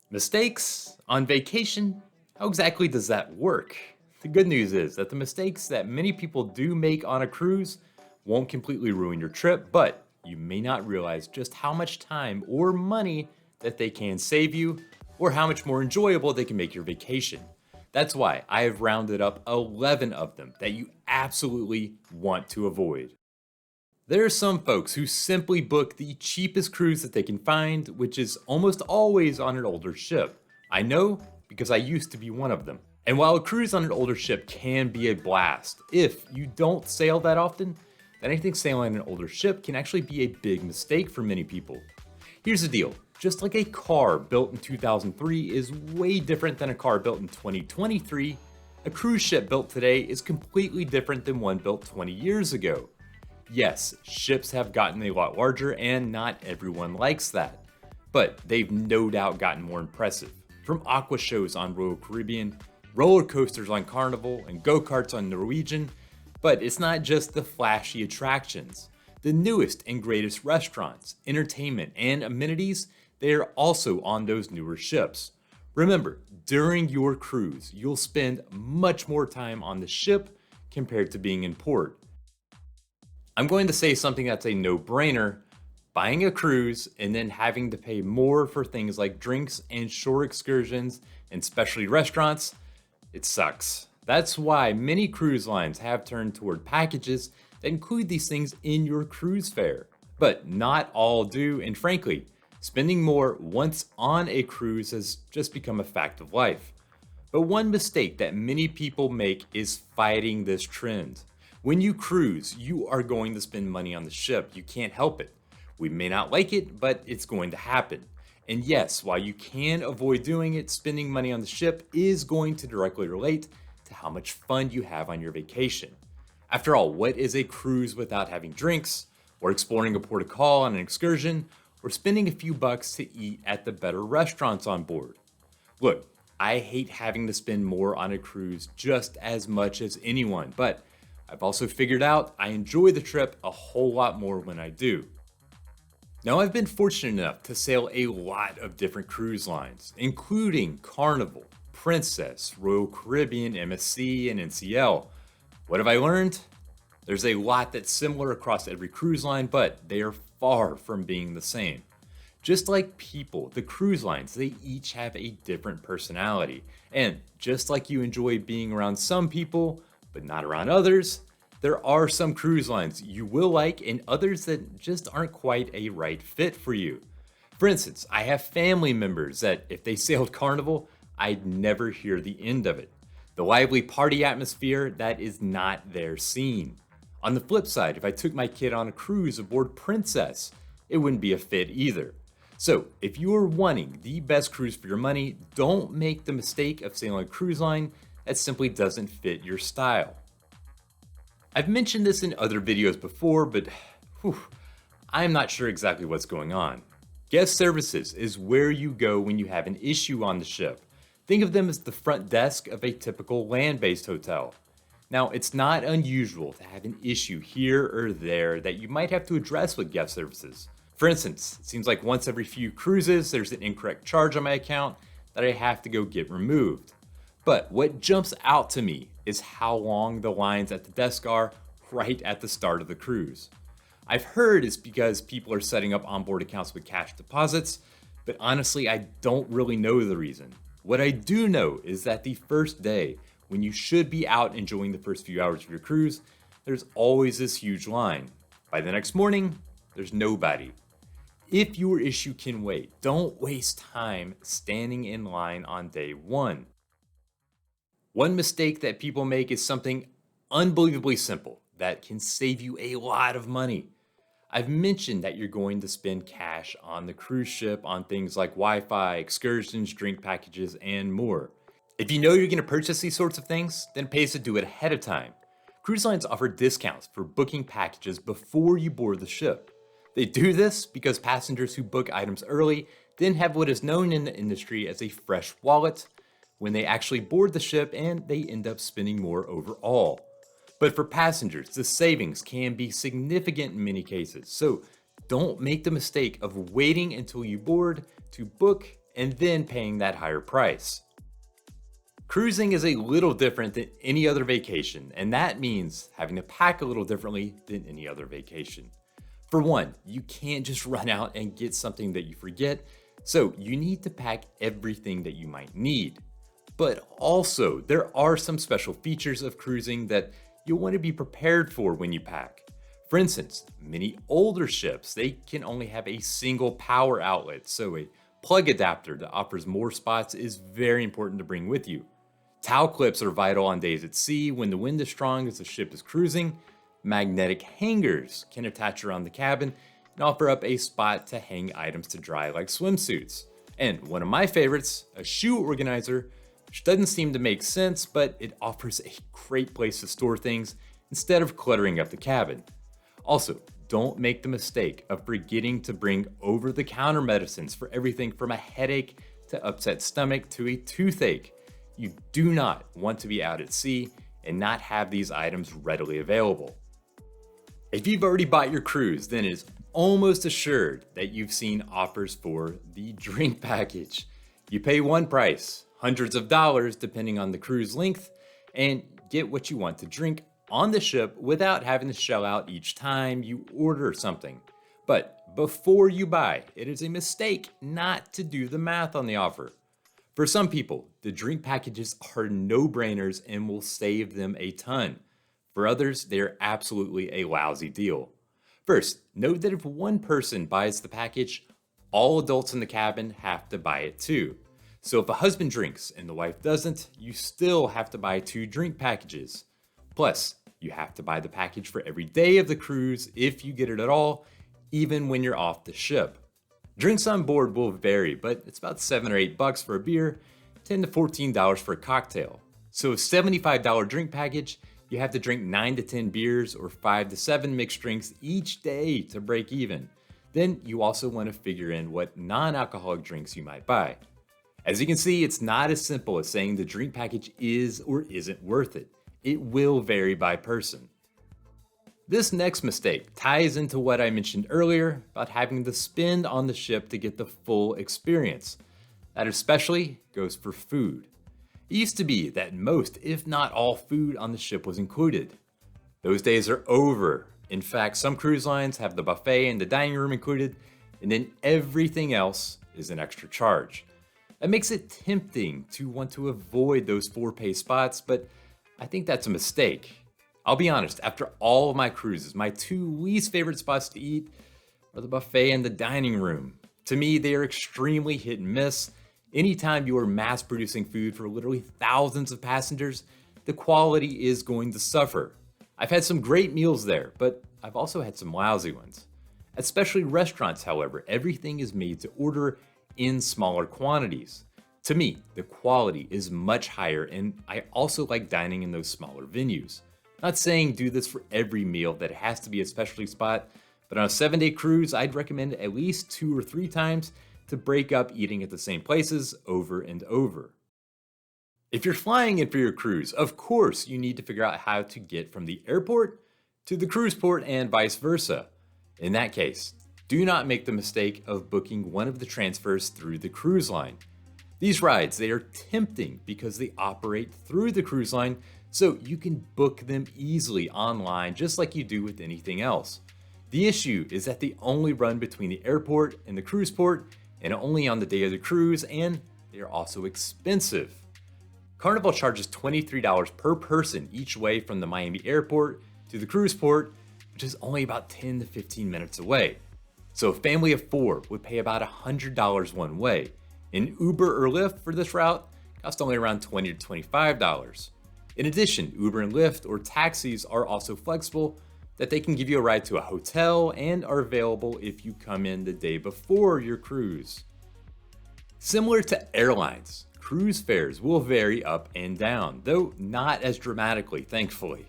Mistakes on vacation? How exactly does that work? The good news is that the mistakes that many people do make on a cruise won't completely ruin your trip, but you may not realize just how much time or money that they can save you, or how much more enjoyable they can make your vacation. That's why I have rounded up 11 of them that you absolutely want to avoid. There are some folks who simply book the cheapest cruise that they can find, which is almost always on an older ship. I know because I used to be one of them. And while a cruise on an older ship can be a blast, if you don't sail that often, then I think sailing an older ship can actually be a big mistake for many people. Here's the deal. Just like a car built in 2003 is way different than a car built in 2023, a cruise ship built today is completely different than one built 20 years ago. Yes, ships have gotten a lot larger and not everyone likes that. But they've no doubt gotten more impressive. From aqua shows on Royal Caribbean, roller coasters on Carnival, and go-karts on Norwegian, but it's not just the flashy attractions. The newest and greatest restaurants, entertainment, and amenities, they are also on those newer ships. Remember, during your cruise, you'll spend much more time on the ship compared to being in port. I'm going to say something that's a no-brainer. Buying a cruise and then having to pay more for things like drinks and shore excursions and specialty restaurants, it sucks. That's why many cruise lines have turned toward packages that include these things in your cruise fare. But not all do, and frankly, spending more once on a cruise has just become a fact of life. But one mistake that many people make is fighting this trend. When you cruise, you are going to spend money on the ship. You can't help it. We may not like it, but it's going to happen. And yes, while you can avoid doing it, spending money on the ship is going to directly relate to how much fun you have on your vacation. After all, what is a cruise without having drinks, or exploring a port of call on an excursion, or spending a few bucks to eat at the better restaurants on board? Look, I hate having to spend more on a cruise just as much as anyone, but I've also figured out I enjoy the trip a whole lot more when I do. Now, I've been fortunate enough to sail a lot of different cruise lines, including Carnival, Princess, Royal Caribbean, MSC, and NCL. What have I learned? There's a lot that's similar across every cruise line, but they are far from being the same. Just like people, the cruise lines, they each have a different personality. And just like you enjoy being around some people, but not around others, there are some cruise lines you will like and others that just aren't quite a right fit for you. For instance, I have family members that if they sailed Carnival, I'd never hear the end of it. The lively party atmosphere, that is not their scene. On the flip side, if I took my kid on a cruise aboard Princess, it wouldn't be a fit either. So, if you are wanting the best cruise for your money, don't make the mistake of sailing a cruise line that simply doesn't fit your style. I've mentioned this in other videos before, but I'm not sure exactly what's going on. Guest services is where you go when you have an issue on the ship. Think of them as the front desk of a typical land-based hotel. Now, it's not unusual to have an issue here or there that you might have to address with guest services. For instance, it seems like once every few cruises, there's an incorrect charge on my account that I have to go get removed. But what jumps out to me is how long the lines at the desk are right at the start of the cruise. I've heard it's because people are setting up onboard accounts with cash deposits, but honestly, I don't really know the reason. What I do know is that the first day, when you should be out enjoying the first few hours of your cruise, there's always this huge line. By the next morning, there's nobody. If your issue can wait, don't waste time standing in line on day one. One mistake that people make is something unbelievably simple that can save you a lot of money. I've mentioned that you're going to spend cash on the cruise ship on things like Wi-Fi, excursions, drink packages, and more. If you know you're going to purchase these sorts of things, then it pays to do it ahead of time. Cruise lines offer discounts for booking packages before you board the ship. They do this because passengers who book items early then have what is known in the industry as a fresh wallet when they actually board the ship, and they end up spending more overall. But for passengers, the savings can be significant in many cases, so don't make the mistake of waiting until you board to book and then paying that higher price. Cruising is a little different than any other vacation, and that means having to pack a little differently than any other vacation. For one, you can't just run out and get something that you forget, so you need to pack everything that you might need. But also, there are some special features of cruising that you'll want to be prepared for when you pack. For instance, many older ships, they can only have a single power outlet, so a plug adapter that offers more spots is very important to bring with you. Towel clips are vital on days at sea when the wind is strong as the ship is cruising. Magnetic hangers can attach around the cabin and offer up a spot to hang items to dry like swimsuits. And one of my favorites, a shoe organizer, which doesn't seem to make sense, but it offers a great place to store things instead of cluttering up the cabin. Also, don't make the mistake of forgetting to bring over-the-counter medicines for everything from a headache to upset stomach to a toothache. You do not want to be out at sea and not have these items readily available. If you've already bought your cruise, then it is almost assured that you've seen offers for the drink package. You pay one price, hundreds of dollars depending on the cruise length, and get what you want to drink on the ship without having to shell out each time you order something. But before you buy, it is a mistake not to do the math on the offer. For some people, the drink packages are no-brainers and will save them a ton. For others, they are absolutely a lousy deal. First, note that if one person buys the package, all adults in the cabin have to buy it too. So if a husband drinks and the wife doesn't, you still have to buy 2 drink packages. Plus, you have to buy the package for every day of the cruise if you get it at all, even when you're off the ship. Drinks on board will vary, but it's about $7 or $8 for a beer, $10 to $14 for a cocktail. So a $75 drink package, you have to drink 9 to 10 beers or 5 to 7 mixed drinks each day to break even. Then you also want to figure in what non-alcoholic drinks you might buy. As you can see, it's not as simple as saying the drink package is or isn't worth it. It will vary by person. This next mistake ties into what I mentioned earlier about having to spend on the ship to get the full experience. That especially goes for food. It used to be that most, if not all, food on the ship was included. Those days are over. In fact, some cruise lines have the buffet and the dining room included, and then everything else is an extra charge. That makes it tempting to want to avoid those for-pay spots, but I think that's a mistake. I'll be honest, after all of my cruises, my 2 least favorite spots to eat are the buffet and the dining room. To me, they are extremely hit and miss. Anytime you are mass producing food for literally thousands of passengers, the quality is going to suffer. I've had some great meals there, but I've also had some lousy ones. Especially restaurants, however, everything is made to order in smaller quantities. To me, the quality is much higher, and I also like dining in those smaller venues. Not saying do this for every meal, that it has to be a specialty spot, but on a 7-day cruise, I'd recommend at least 2 or 3 times to break up eating at the same places over and over. If you're flying in for your cruise, of course you need to figure out how to get from the airport to the cruise port and vice versa. In that case, do not make the mistake of booking one of the transfers through the cruise line. These rides, they are tempting because they operate through the cruise line, so you can book them easily online just like you do with anything else. The issue is that they only run between the airport and the cruise port, and only on the day of the cruise, and they are also expensive. Carnival charges $23 per person each way from the Miami airport to the cruise port, which is only about 10 to 15 minutes away. So a family of 4 would pay about $100 one way. And Uber or Lyft for this route costs only around $20 to $25. In addition, Uber and Lyft or taxis are also flexible, that they can give you a ride to a hotel and are available if you come in the day before your cruise. Similar to airlines, cruise fares will vary up and down, though not as dramatically, thankfully.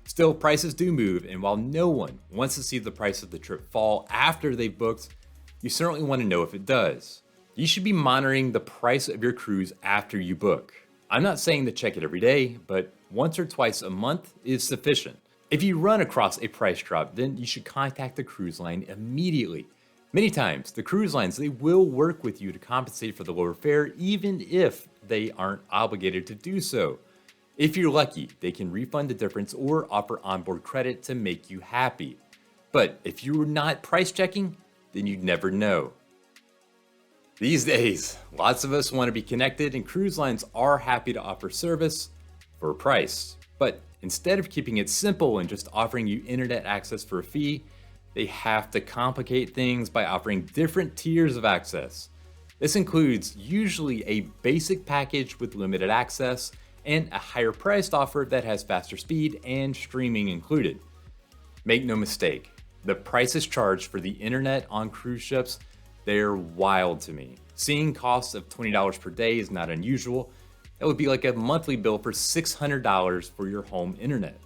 Still, prices do move, and while no one wants to see the price of the trip fall after they've booked, you certainly want to know if it does. You should be monitoring the price of your cruise after you book. I'm not saying to check it every day, but once or twice a month is sufficient. If you run across a price drop, then you should contact the cruise line immediately. Many times, the cruise lines, they will work with you to compensate for the lower fare even if they aren't obligated to do so. If you're lucky, they can refund the difference or offer onboard credit to make you happy. But if you're not price checking, then you'd never know. These days, lots of us want to be connected, and cruise lines are happy to offer service for a price. But instead of keeping it simple and just offering you internet access for a fee, they have to complicate things by offering different tiers of access. This includes usually a basic package with limited access and a higher priced offer that has faster speed and streaming included. Make no mistake, the prices charged for the internet on cruise ships, they're wild to me. Seeing costs of $20 per day is not unusual. That would be like a monthly bill for $600 for your home internet.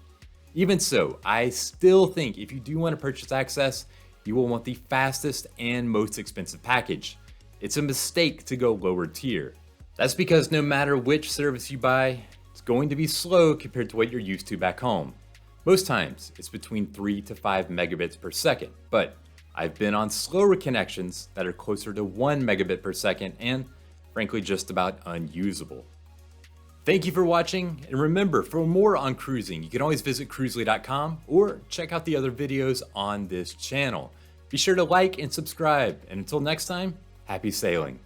Even so, I still think if you do want to purchase access, you will want the fastest and most expensive package. It's a mistake to go lower tier. That's because no matter which service you buy, it's going to be slow compared to what you're used to back home. Most times, it's between 3 to 5 megabits per second, but I've been on slower connections that are closer to 1 megabit per second and frankly just about unusable. Thank you for watching, and remember, for more on cruising, you can always visit Cruzely.com or check out the other videos on this channel. Be sure to like and subscribe, and until next time, happy sailing.